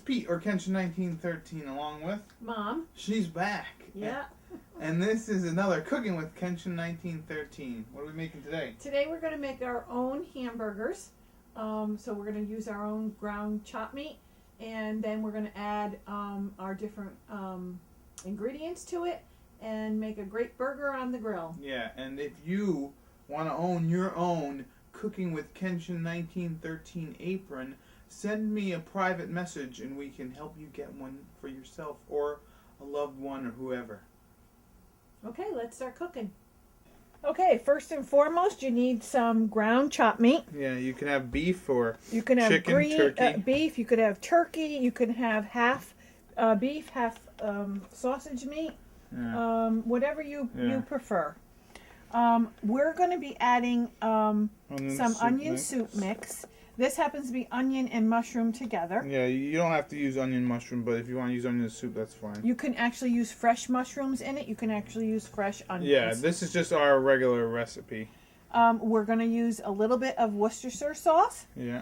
Pete, or Kenshin1913, along with Mom. She's back. Yeah. And this is another Cooking with Kenshin1913. What are we making today? Today we're going to make our own hamburgers. So we're going to use our own ground chopped meat, and then we're going to add our different ingredients to it and make a great burger on the grill. Yeah, and if you want to own your own Cooking with Kenshin1913 apron, send me a private message and we can help you get one for yourself or a loved one or whoever. Okay, let's start cooking. Okay, first and foremost, you need some ground chopped meat. Yeah, you can have beef or you can have chicken, turkey. Beef. You could have turkey. You can have half beef, half sausage meat. Yeah. Whatever you prefer. We're going to be adding some onion soup mix. This happens to be onion and mushroom together. Yeah, you don't have to use onion mushroom, but if you want to use onion soup, that's fine. You can actually use fresh mushrooms in it. You can actually use fresh onions. Yeah, this is just our regular recipe. We're going to use a little bit of Worcestershire sauce. Yeah.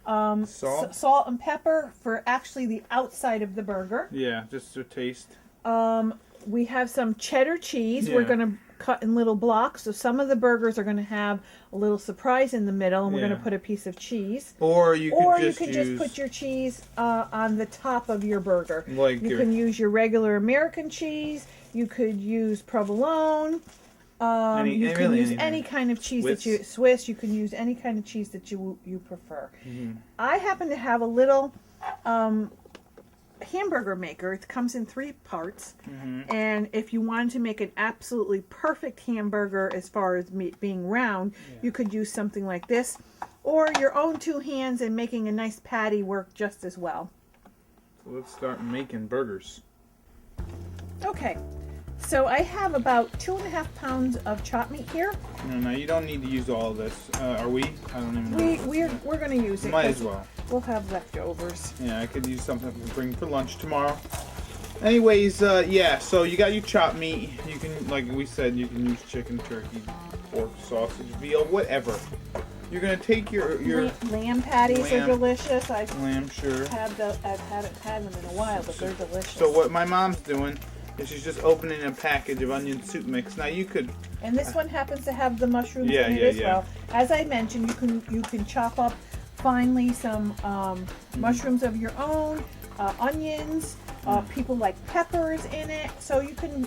Salt? Salt and pepper for actually the outside of the burger. Yeah, just to taste. We have some cheddar cheese. Yeah. We're going to cut in little blocks. So some of the burgers are going to have a little surprise in the middle, and we're going to put a piece of cheese. Or you could just put your cheese on the top of your burger. Like you can use your regular American cheese. You could use provolone. You can use any kind of cheese that you Swiss. You can use any kind of cheese that you prefer. Mm-hmm. I happen to have a little hamburger maker. It comes in 3 parts, and if you wanted to make an absolutely perfect hamburger as far as meat being round, you could use something like this, or your own 2 hands, and making a nice patty work just as well. So let's start making burgers. Okay, so I have about 2.5 pounds of chopped meat here. No, you don't need to use all of this. Are we? I don't even know. We're going to use it. Might as well. We'll have leftovers. Yeah, I could use something to bring for lunch tomorrow. Anyways, yeah, so you got your chopped meat. You can, like we said, you can use chicken, turkey, pork, sausage, veal, whatever. You're going to take your lamb patties are delicious. Lamb, sure. I've hadn't had them in a while, but they're delicious. So what my mom's doing is she's just opening a package of onion soup mix. Now you could... And this one happens to have the mushrooms in it as well. As I mentioned, you can chop up finely some mushrooms of your own, onions. People like peppers in it, so you can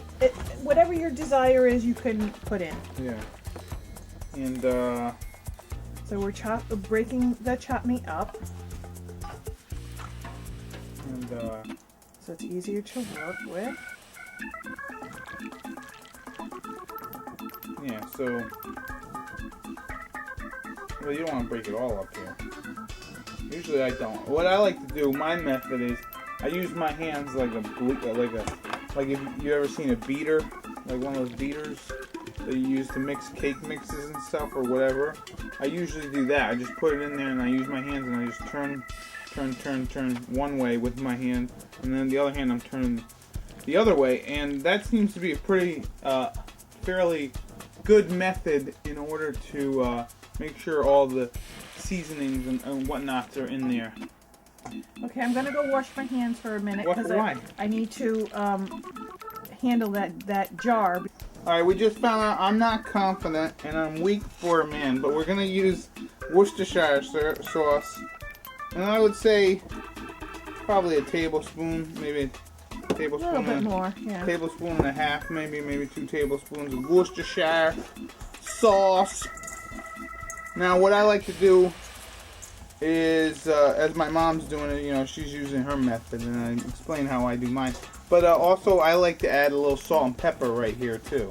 whatever your desire is, you can put in. Yeah. And so we're breaking the chopped meat up. And so it's easier to work with. Yeah, so well, you don't want to break it all up here. Usually I don't. What I like to do, my method is, I use my hands like if you ever seen a beater, like one of those beaters that you use to mix cake mixes and stuff or whatever. I usually do that. I just put it in there and I use my hands and I just turn one way with my hand, and then the other hand I'm turning the other way, and that seems to be a pretty fairly good method in order to make sure all the seasonings and whatnots are in there. Okay, I'm gonna go wash my hands for a minute because I need to handle that jar. Alright, we just found out I'm not confident and I'm weak for a man, but we're gonna use Worcestershire sauce, and I would say probably a tablespoon, maybe a tablespoon, a little bit more, yeah. Tablespoon and a half, maybe 2 tablespoons of Worcestershire sauce. Now, what I like to do is, as my mom's doing it, you know, she's using her method, and I explain how I do mine. But also, I like to add a little salt and pepper right here too,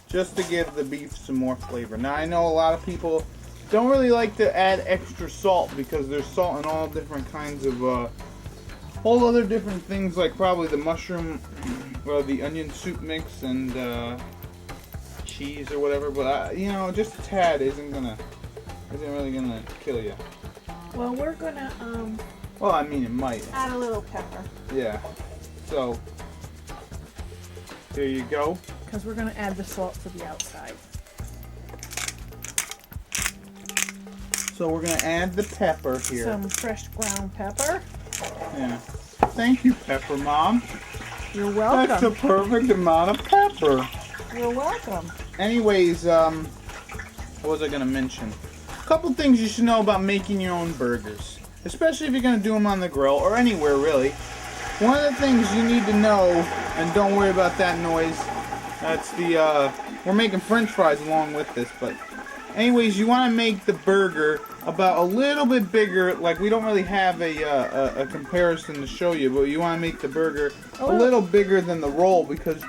just to give the beef some more flavor. Now, I know a lot of people don't really like to add extra salt because there's salt in all different kinds of whole other different things, like probably the mushroom, well, the onion soup mix and cheese or whatever. But you know, just a tad isn't really gonna kill you. Well, we're gonna well, I mean, it might add a little pepper. Yeah. So there you go. Because we're gonna add the salt to the outside. So we're gonna add the pepper here. Some fresh ground pepper. Yeah. Thank you, Pepper Mom. You're welcome. That's the perfect amount of pepper. You're welcome. Anyways, what was I going to mention? A couple things you should know about making your own burgers. Especially if you're going to do them on the grill or anywhere, really. One of the things you need to know, and don't worry about that noise, that's the, we're making french fries along with this, but anyways, you want to make the burger about a little bit bigger. Like, we don't really have a comparison to show you, but you want to make the burger a little bigger than the roll because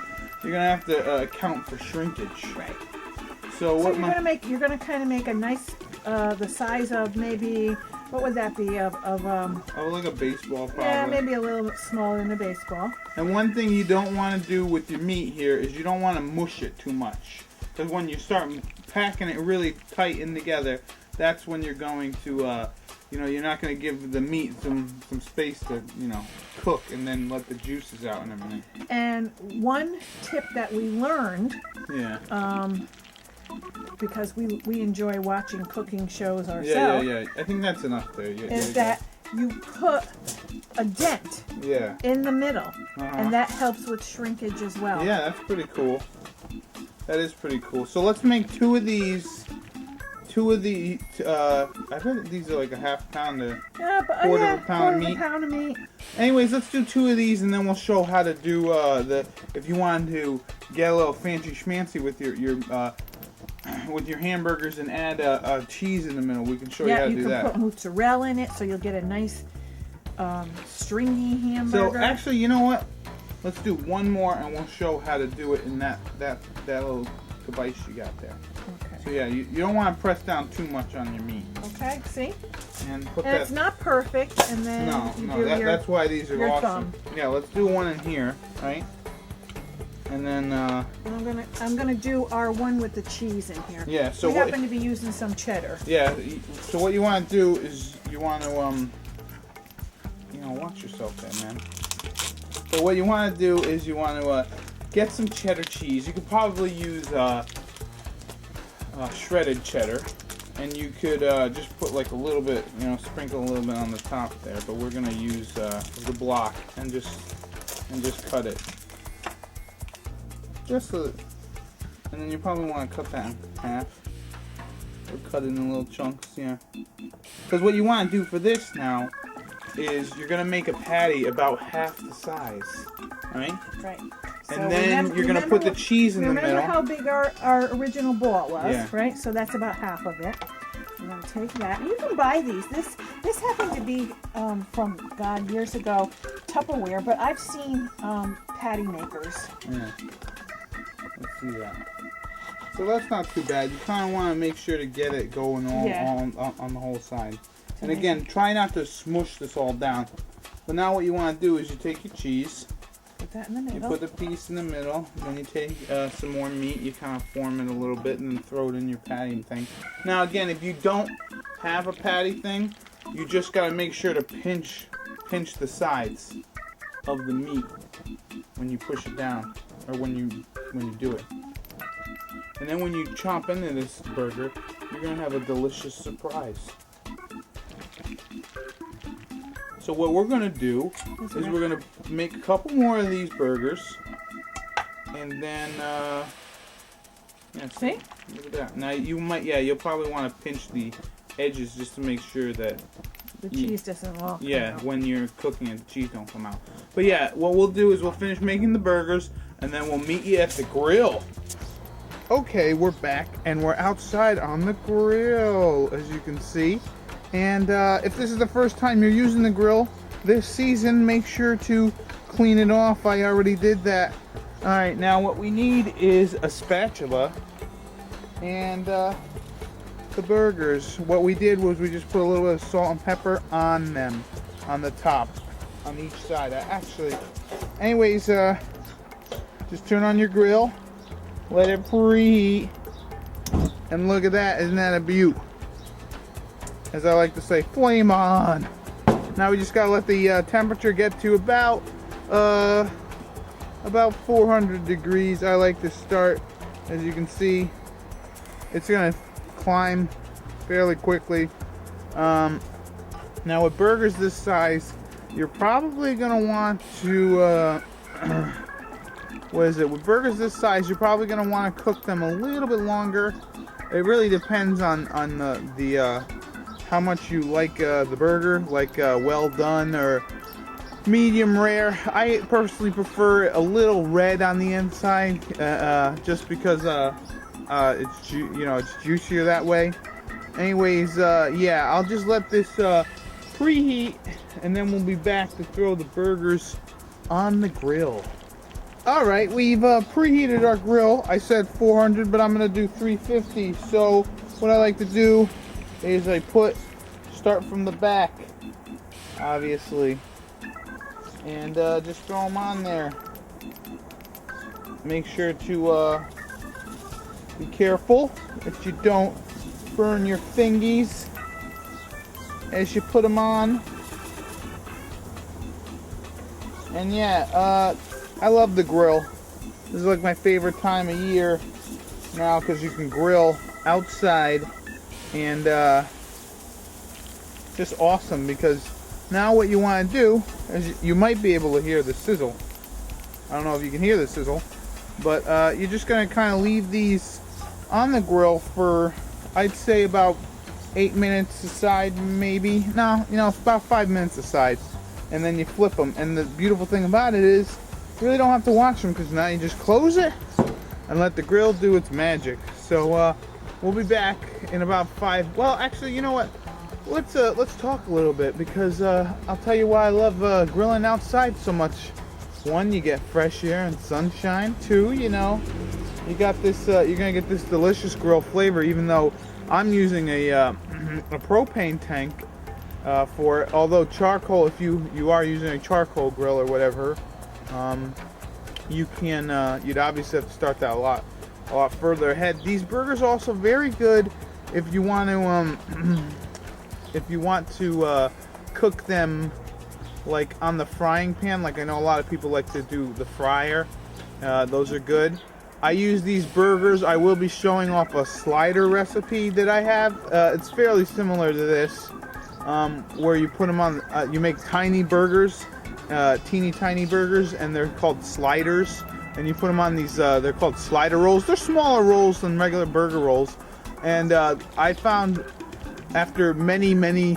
you're going to have to account for shrinkage. Right. So you're gonna kind of make a nice, the size of maybe, what would that be, of like a baseball, probably. Yeah, maybe a little bit smaller than a baseball. And one thing you don't want to do with your meat here is you don't want to mush it too much. Because when you start packing it really tight in together, that's when you're going to, you're not going to give the meat some space to, cook and then let the juices out and everything. And one tip that we learned, because we enjoy watching cooking shows ourselves. Yeah. I think that's enough there. Is that you put a dent in the middle, and that helps with shrinkage as well. Yeah, that's pretty cool. That is pretty cool. So let's make two of these. I bet these are like a half pound to quarter of a pound of meat. Anyways, let's do two of these, and then we'll show how to do if you wanted to get a little fancy schmancy with your hamburgers and add cheese in the middle. We can show you how to do that. Yeah, you can put mozzarella in it, so you'll get a nice stringy hamburger. So actually, you know what? Let's do one more, and we'll show how to do it in that little device you got there. Okay. So yeah, you don't want to press down too much on your meat. Okay, see? And it's not perfect, and then that's why these are awesome. Thumb. Yeah, let's do one in here, right? And then I'm gonna do our one with the cheese in here. Yeah, so we happen to be using some cheddar. Yeah, so what you want to do is you want to watch yourself there, man. So what you want to do is you want to get some cheddar cheese. You could probably use shredded cheddar, and you could just put like a little bit, sprinkle a little bit on the top there. But we're gonna use the block and just cut it. And then you probably want to cut that in half, or cut it in little chunks, yeah. Because what you want to do for this now is you're gonna make a patty about half the size, right? Right. And then you're gonna put the cheese in the middle. Remember how big our original ball was, right? So that's about half of it. I'm gonna take that. And you can buy these. This happened to be from years ago, Tupperware, but I've seen patty makers. Yeah. Let's see that. So that's not too bad. You kind of want to make sure to get it going all on the whole side. And again, try not to smush this all down. But now what you want to do is you take your cheese. Put that in the middle. You put the piece in the middle. Then you take some more meat. You kind of form it a little bit and then throw it in your patty thing. Now again, if you don't have a patty thing, you just got to make sure to pinch the sides of the meat when you push it down, or when you do it. And then when you chomp into this burger, you're going to have a delicious surprise. So what we're going to do is we're going to make a couple more of these burgers. And then, see? Look at that. Now you'll probably want to pinch the edges just to make sure that the cheese doesn't fall. Yeah, when you're cooking it, the cheese don't come out. But yeah, what we'll do is we'll finish making the burgers, and then we'll meet you at the grill. Okay, we're back, and we're outside on the grill, as you can see. And if this is the first time you're using the grill this season, make sure to clean it off. I already did that. Alright, now what we need is a spatula and the burgers. What we did was we just put a little bit of salt and pepper on them, on the top, on each side. Anyways, just turn on your grill, let it preheat, and look at that. Isn't that a beaut? As I like to say, flame on. Now we just gotta let the temperature get to about 400 degrees. I like to start, as you can see, it's gonna climb fairly quickly. Now with burgers this size, you're probably gonna want to, what is it? With burgers this size, you're probably gonna want to cook them a little bit longer. It really depends on the how much you like the burger, like well done or medium rare. I personally prefer a little red on the inside, just because it's it's juicier that way. Anyways, yeah, I'll just let this preheat, and then we'll be back to throw the burgers on the grill. All right, we've preheated our grill. I said 400, but I'm gonna do 350. So what I like to do is start from the back, obviously, and just throw them on there. Make sure to be careful that you don't burn your fingies as you put them on. And yeah, I love the grill. This is like my favorite time of year now, because you can grill outside, and just awesome, because now what you want to do is you might be able to hear the sizzle. I don't know if you can hear the sizzle, but you're just going to kind of leave these on the grill for, I'd say, about 8 minutes aside, maybe. No, about 5 minutes aside, and then you flip them. And the beautiful thing about it is you really don't have to watch them, because now you just close it and let the grill do its magic. So we'll be back in about 5. Well, actually, you know what? Let's talk a little bit, because I'll tell you why I love grilling outside so much. 1, you get fresh air and sunshine. 2, you got this. You're gonna get this delicious grill flavor, even though I'm using a propane tank for it. Although charcoal, if you are using a charcoal grill or whatever, you can. You'd obviously have to start that a lot further ahead. These burgers are also very good if you want to cook them like on the frying pan. Like I know a lot of people like to do the fryer. Those are good. I use these burgers. I will be showing off a slider recipe that I have. It's fairly similar to this, where you put them on. You make tiny burgers, teeny tiny burgers, and they're called sliders. And you put them on these. They're called slider rolls. They're smaller rolls than regular burger rolls. And I found, after many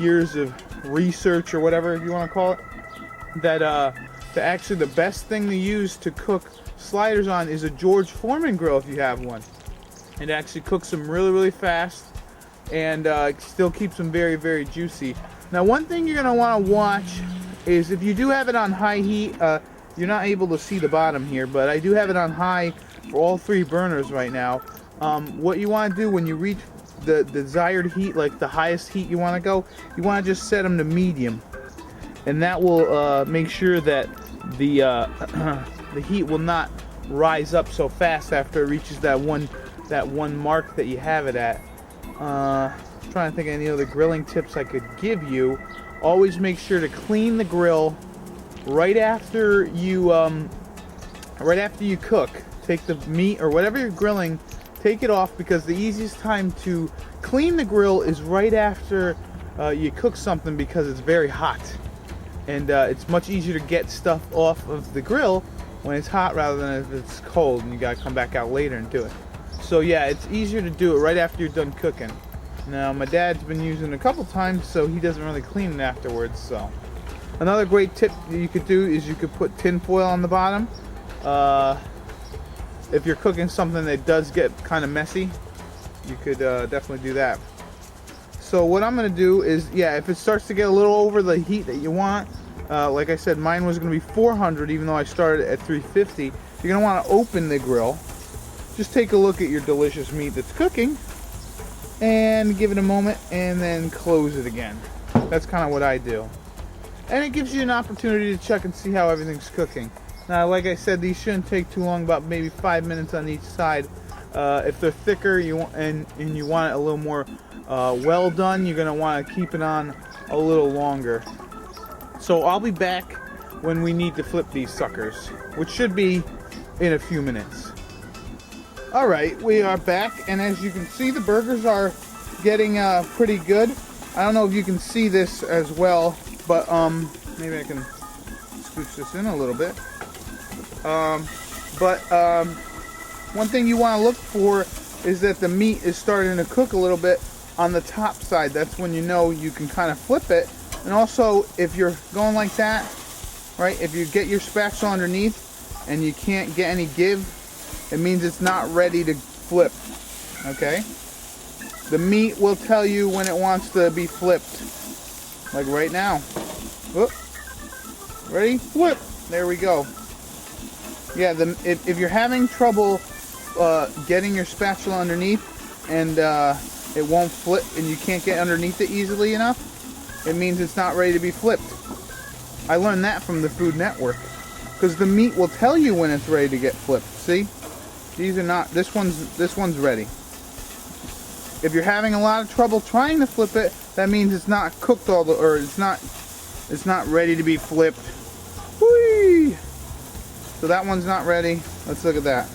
years of research, or whatever you want to call it, that actually the best thing to use to cook sliders on is a George Foreman grill, if you have one. It actually cooks them really fast, and still keeps them very juicy. Now, one thing you're going to want to watch is, if you do have it on high heat, you're not able to see the bottom here, but I do have it on high for all 3 burners right now. What you want to do when you reach the desired heat, like the highest heat you want to go, you want to just set them to medium, and that will make sure that the heat will not rise up so fast after it reaches that one mark that you have it at. Trying to think of any other grilling tips I could give you. Always make sure to clean the grill right after you cook. Take the meat or whatever you're grilling, take it off, because the easiest time to clean the grill is right after you cook something, because it's very hot, and it's much easier to get stuff off of the grill when it's hot rather than if it's cold and you gotta come back out later and do it. So yeah, it's easier to do it right after you're done cooking. Now, my dad's been using it a couple times, so he doesn't really clean it afterwards. So another great tip that you could do is you could put tin foil on the bottom. If you're cooking something that does get kind of messy, you could definitely do that. So what I'm going to do is, yeah, if it starts to get a little over the heat that you want, like I said, mine was going to be 400, even though I started at 350. You're going to want to open the grill. Just take a look at your delicious meat that's cooking, and give it a moment, and then close it again. That's kind of what I do. And it gives you an opportunity to check and see how everything's cooking. Now, like I said, these shouldn't take too long, about maybe 5 minutes on each side. If they're thicker and you want it a little more well done, you're going to want to keep it on a little longer. So I'll be back when we need to flip these suckers, which should be in a few minutes. Alright, we are back, and as you can see, the burgers are getting pretty good. I don't know if you can see this as well, But maybe I can scooch this in a little bit. One thing you want to look for is that the meat is starting to cook a little bit on the top side. That's when you know you can kind of flip it. And also, if you're going like that, right, if you get your spatula underneath and you can't get any give, it means it's not ready to flip. Okay? The meat will tell you when it wants to be flipped. Like right now. Whoop. Ready? Flip. There we go. Yeah, if you're having trouble getting your spatula underneath and it won't flip and you can't get underneath it easily enough, it means it's not ready to be flipped. I learned that from the Food Network. Because the meat will tell you when it's ready to get flipped. See? These are not, this one's ready. If you're having a lot of trouble trying to flip it, that means it's not cooked or it's not ready to be flipped. Whee! So that one's not ready. Let's look at that.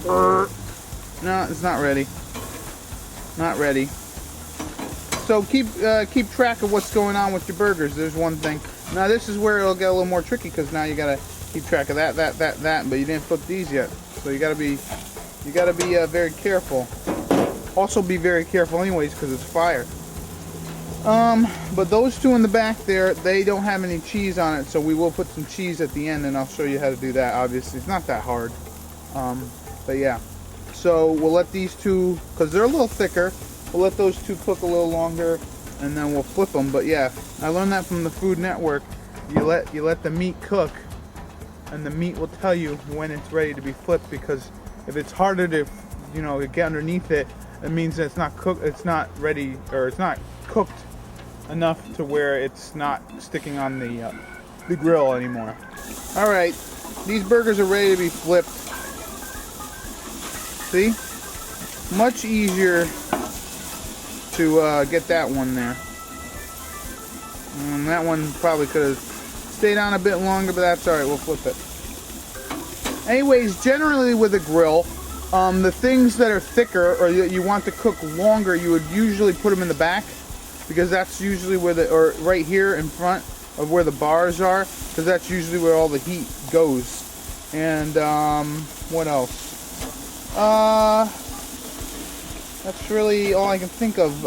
No, it's not ready. Not ready. So keep track of what's going on with your burgers. There's one thing. Now this is where it'll get a little more tricky because now you gotta keep track of that, but you didn't flip these yet. So you gotta be very careful. Also be very careful anyways because it's fire. But those two in the back there, they don't have any cheese on it, so we will put some cheese at the end, and I'll show you how to do that. Obviously, it's not that hard. But yeah. So we'll let these two, because they're a little thicker, we'll let those two cook a little longer, and then we'll flip them. But yeah, I learned that from the Food Network. You let the meat cook, and the meat will tell you when it's ready to be flipped. Because if it's harder to, get underneath it, it means that it's not cooked. It's not ready, or it's not cooked enough to where it's not sticking on the grill anymore. All right, these burgers are ready to be flipped. See, much easier to get that one there. And that one probably could have stayed on a bit longer, but that's all right. We'll flip it. Anyways, generally with a grill, the things that are thicker or that you want to cook longer, you would usually put them in the back, because that's usually where or right here in front of where the bars are, because that's usually where all the heat goes. And what else? That's really all I can think of.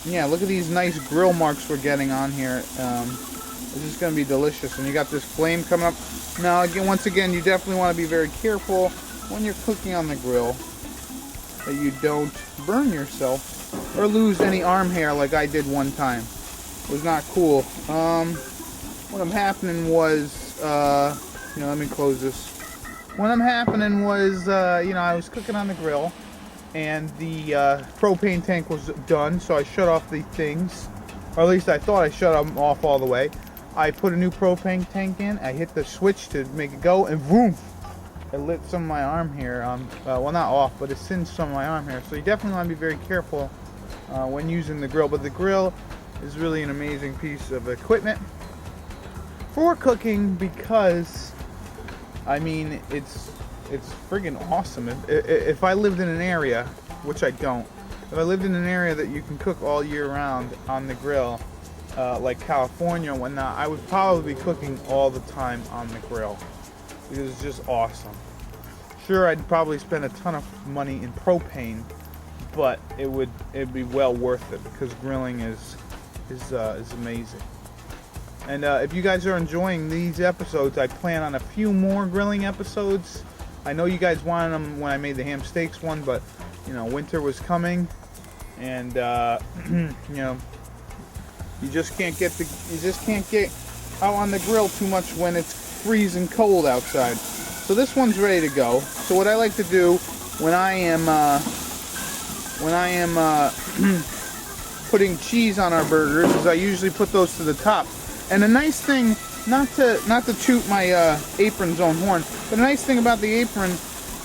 Yeah, look at these nice grill marks we're getting on here. This is going to be delicious. And you got this flame coming up. Now, once again, you definitely want to be very careful when you're cooking on the grill that you don't burn yourself or lose any arm hair like I did one time. It was not cool. What happening was, let me close this. What happening was, I was cooking on the grill, and the propane tank was done, so I shut off the things, or at least I thought I shut them off all the way. I put a new propane tank in, I hit the switch to make it go, and boom! It lit some of my arm hair, well, not off, but it singed some of my arm hair. So you definitely want to be very careful when using the grill. But the grill is really an amazing piece of equipment for cooking, because I mean, it's friggin' awesome. If I lived in an area, which I don't, if I lived in an area that you can cook all year round on the grill, like California and whatnot, I would probably be cooking all the time on the grill, because it's just awesome. Sure, I'd probably spend a ton of money in propane, but it'd be well worth it, because grilling is amazing. And if you guys are enjoying these episodes, I plan on a few more grilling episodes. I know you guys wanted them when I made the ham steaks one, but winter was coming, and you just can't get out on the grill too much when it's freezing cold outside. So this one's ready to go. So what I like to do when I am putting cheese on our burgers is I usually put those to the top. And the nice thing, not to toot my apron's own horn, but the nice thing about the apron,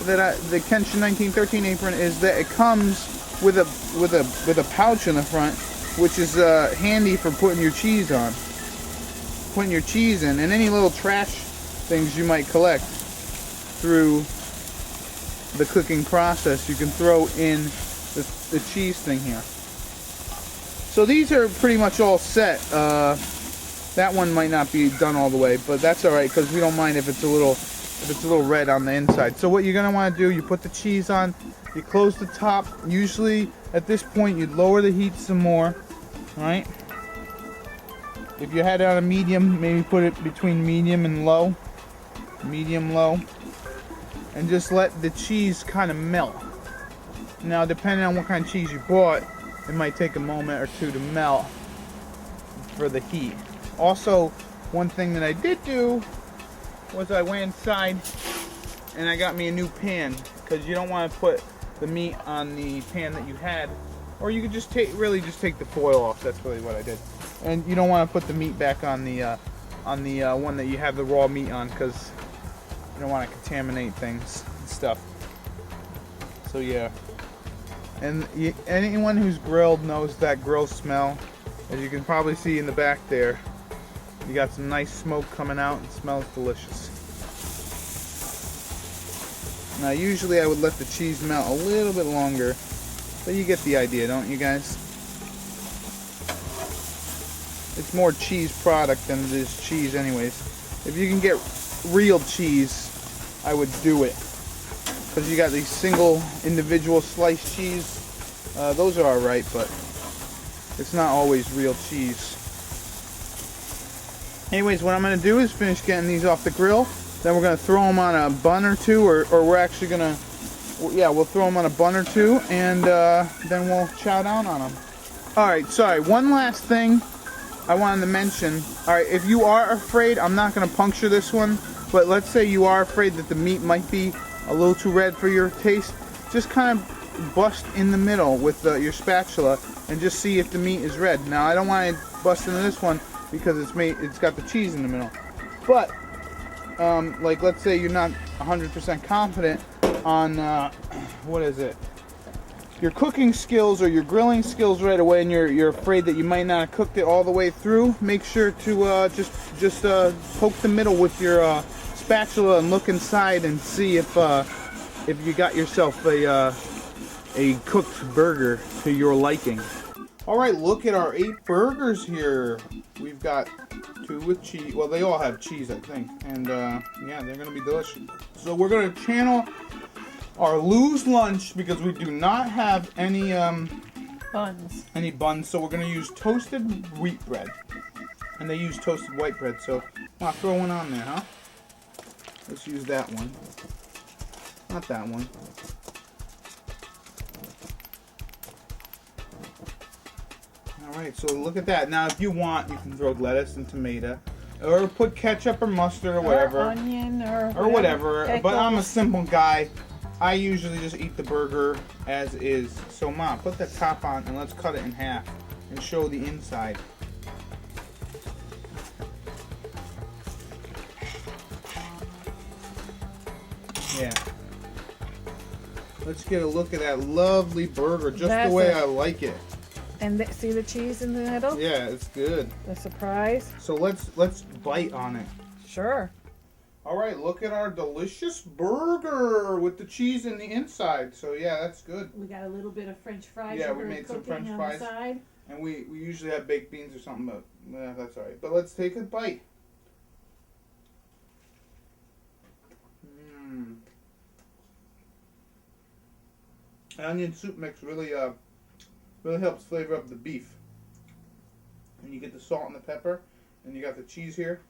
the Kenshin1913 apron, is that it comes with a pouch in the front, which is handy for putting your cheese on, putting your cheese in, and any little trash things you might collect through the cooking process. You can throw in the cheese thing here. So these are pretty much all set. That one might not be done all the way, but that's all right because we don't mind if it's a little red on the inside. So what you're gonna want to do, you put the cheese on, you close the top. Usually at this point you'd lower the heat some more, all right? If you had it on a medium, maybe put it between medium and low, medium low, and just let the cheese kind of melt. Now depending on what kind of cheese you bought, it might take a moment or two to melt for the heat. Also, one thing that I did do was I went inside and I got me a new pan, because you don't want to put the meat on the pan that you had, or you could just take the foil off. That's really what I did. And you don't want to put the meat back on the one that you have the raw meat on, because you don't want to contaminate things and stuff. So yeah. And anyone who's grilled knows that grill smell. As you can probably see in the back there, you got some nice smoke coming out. It smells delicious. Now usually I would let the cheese melt a little bit longer, but you get the idea, don't you guys? It's more cheese product than it is cheese anyways. If you can get real cheese, I would do it. Because you got these single individual sliced cheese. Those are alright, but it's not always real cheese. Anyways, what I'm going to do is finish getting these off the grill. Then we're going to throw them on a bun or two, or we're actually going to, yeah, we'll throw them on a bun or two, and then we'll chow down on them. Alright, sorry, one last thing I wanted to mention. Alright, if you are afraid, I'm not going to puncture this one, but let's say you are afraid that the meat might be a little too red for your taste, just kind of bust in the middle with your spatula and just see if the meat is red. Now I don't want to bust into this one because it's got the cheese in the middle, but like let's say you're not 100% confident on what is it, your cooking skills or your grilling skills right away, and you're afraid that you might not have cooked it all the way through, make sure to just poke the middle with your spatula and look inside and see if you got yourself a cooked burger to your liking. All right, look at our 8 burgers here. We've got 2 with cheese. Well, they all have cheese, I think, and yeah, they're gonna be delicious. So we're gonna channel our loose lunch because we do not have any buns. So we're gonna use toasted wheat bread, and they use toasted white bread. So I'll throw one on there, huh? Let's use that one. Not that one. Alright, so look at that. Now if you want, you can throw lettuce and tomato. Or put ketchup or mustard or whatever. Or onion or whatever. Pickles. But I'm a simple guy. I usually just eat the burger as is. So Mom, put the top on and let's cut it in half and show the inside. Yeah. Let's get a look at that lovely burger, just the way I like it. And see the cheese in the middle? Yeah, it's good. The surprise. So let's bite on it. Sure. All right, look at our delicious burger with the cheese in the inside. So yeah, that's good. We got a little bit of French fries. Yeah, we made some French fries. On the side. And we usually have baked beans or something, but that's all right. But let's take a bite. Onion soup mix really helps flavor up the beef. And you get the salt and the pepper, and you got the cheese here.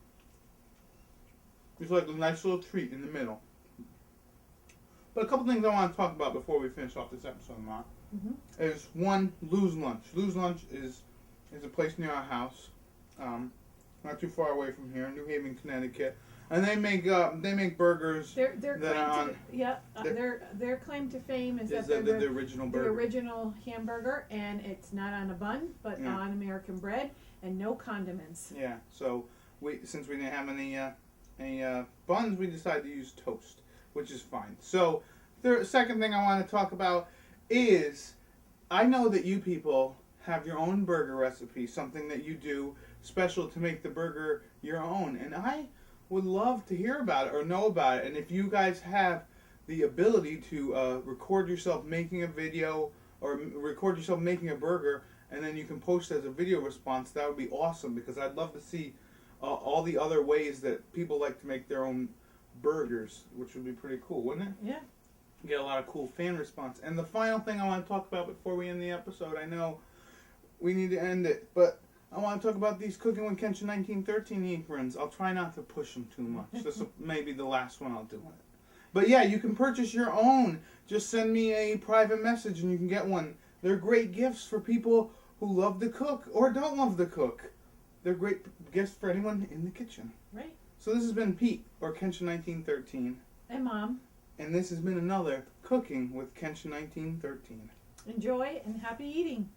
It's like a nice little treat in the middle. But a couple things I want to talk about before we finish off this episode, Ma, is one, Lou's Lunch. Lou's Lunch is a place near our house, not too far away from here, New Haven, Connecticut. And they make burgers Their that are on. Their claim to fame is that the they're original burger. The original hamburger, and it's not on a bun, but on American bread and no condiments. Yeah. So since we didn't have any buns, we decided to use toast, which is fine. So the second thing I want to talk about is, I know that you people have your own burger recipe, something that you do special to make the burger your own, and I would love to hear about it or know about it. And if you guys have the ability to record yourself making a video or record yourself making a burger and then you can post as a video response. That would be awesome, because I'd love to see all the other ways that people like to make their own burgers, which would be pretty cool, wouldn't it? Yeah. Get a lot of cool fan response. And the final thing I want to talk about before we end the episode, I know we need to end it, but I want to talk about these Cooking with Kenshin1913 aprons. I'll try not to push them too much. This will maybe the last one I'll do on it. But yeah, you can purchase your own. Just send me a private message and you can get one. They're great gifts for people who love to cook or don't love to cook. They're great gifts for anyone in the kitchen. Right. So this has been Pete, or Kenshin1913. And Mom. And this has been another Cooking with Kenshin1913. Enjoy and happy eating.